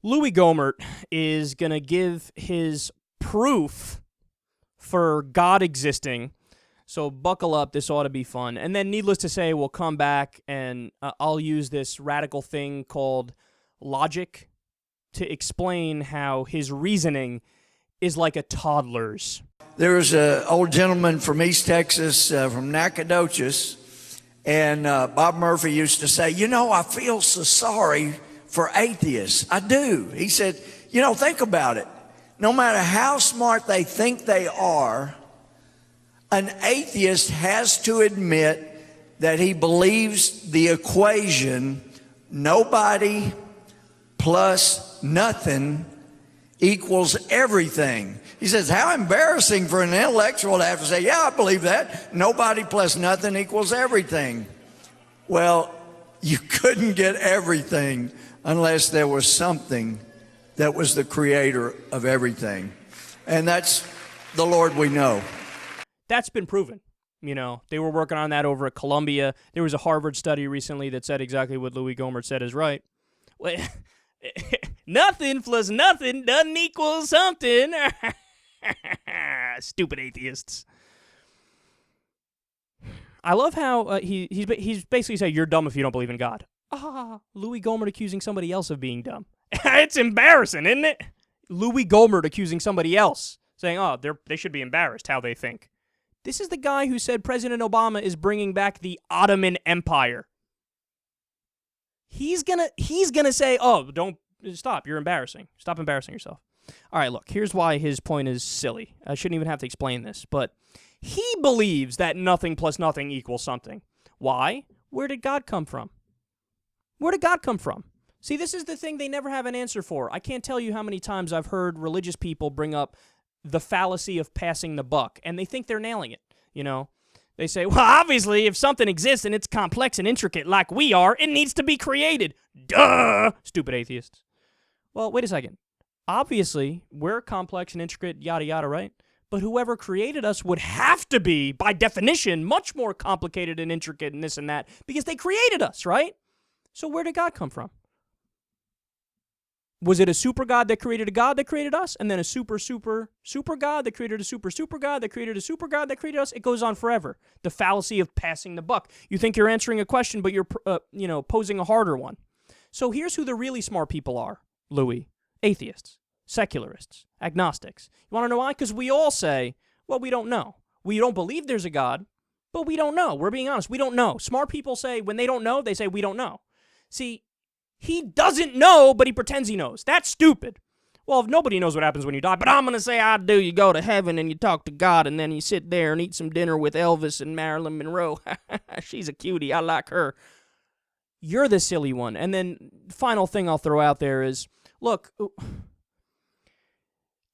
Louie Gohmert is going to give his proof for God existing. So buckle up. This ought to be fun. And then needless to say, we'll come back and I'll use this radical thing called logic to explain how his reasoning is like a toddler's. There was an old gentleman from East Texas, from Nacogdoches, and Bob Murphy used to say, I feel so sorry for atheists. I do. He said, think about it. No matter how smart they think they are, an atheist has to admit that he believes the equation nobody plus nothing equals everything. He says, how embarrassing for an intellectual to have to say, yeah, I believe that. Nobody plus nothing equals everything. Well, you couldn't get everything unless there was something that was the creator of everything. And that's the Lord we know. That's been proven. They were working on that over at Columbia. There was a Harvard study recently that said exactly what Louie Gohmert said is right. Nothing plus nothing doesn't equal something. Stupid atheists. I love how he's basically saying, you're dumb if you don't believe in God. Louie Gohmert accusing somebody else of being dumb. It's embarrassing, isn't it? Louie Gohmert accusing somebody else, saying, they should be embarrassed how they think. This is the guy who said President Obama is bringing back the Ottoman Empire. He's gonna say, don't stop, you're embarrassing. Stop embarrassing yourself. All right, look, here's why his point is silly. I shouldn't even have to explain this, but he believes that nothing plus nothing equals something. Why? Where did God come from? Where did God come from? See, this is the thing they never have an answer for. I can't tell you how many times I've heard religious people bring up the fallacy of passing the buck, and they think they're nailing it, They say, well, obviously, if something exists and it's complex and intricate like we are, it needs to be created. Duh! Stupid atheists. Well, wait a second. Obviously, we're complex and intricate, yada, yada, right? But whoever created us would have to be, by definition, much more complicated and intricate and this and that, because they created us, right? So where did God come from? Was it a super God that created a God that created us? And then a super God that created a super God that created a super God that created us? It goes on forever. The fallacy of passing the buck. You think you're answering a question, but you're posing a harder one. So here's who the really smart people are, Louie. Atheists, secularists, agnostics. You want to know why? Because we all say, well, we don't know. We don't believe there's a God, but we don't know. We're being honest. We don't know. Smart people say, when they don't know, they say, we don't know. See, he doesn't know, but he pretends he knows. That's stupid. Well, if nobody knows what happens when you die, but I'm going to say I do. You go to heaven and you talk to God, and then you sit there and eat some dinner with Elvis and Marilyn Monroe. She's a cutie. I like her. You're the silly one. And then final thing I'll throw out there is, look,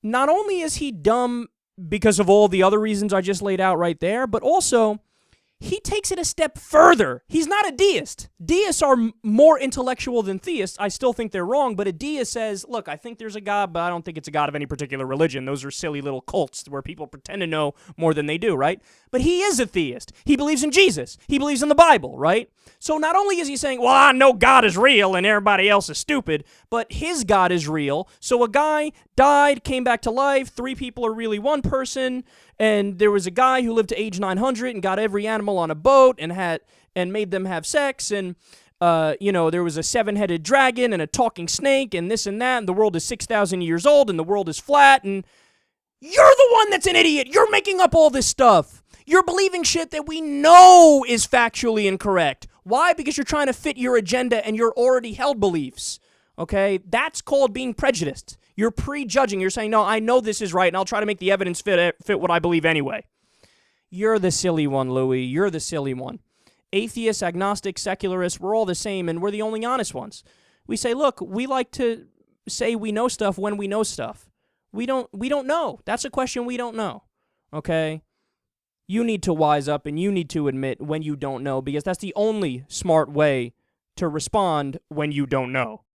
not only is he dumb because of all the other reasons I just laid out right there, but also he takes it a step further. He's not a deist. Deists are more intellectual than theists. I still think they're wrong, but a deist says, look, I think there's a God, but I don't think it's a God of any particular religion. Those are silly little cults where people pretend to know more than they do, right? But he is a theist. He believes in Jesus. He believes in the Bible, right? So not only is he saying, well, I know God is real and everybody else is stupid, but his God is real. So a guy died, came back to life, 3 people are really one person, and there was a guy who lived to age 900 and got every animal on a boat and made them have sex, and there was a 7-headed dragon and a talking snake and this and that, and the world is 6,000 years old and the world is flat, and you're the one that's an idiot. You're making up all this stuff. You're believing shit that we know is factually incorrect. Why? Because you're trying to fit your agenda and your already held beliefs. Okay? That's called being prejudiced. You're prejudging. You're saying, no, I know this is right, and I'll try to make the evidence fit what I believe anyway. You're the silly one, Louie. You're the silly one. Atheists, agnostics, secularists, we're all the same, and we're the only honest ones. We say, look, we like to say we know stuff when we know stuff. We don't know. That's a question we don't know. Okay? You need to wise up, and you need to admit when you don't know, because that's the only smart way to respond when you don't know.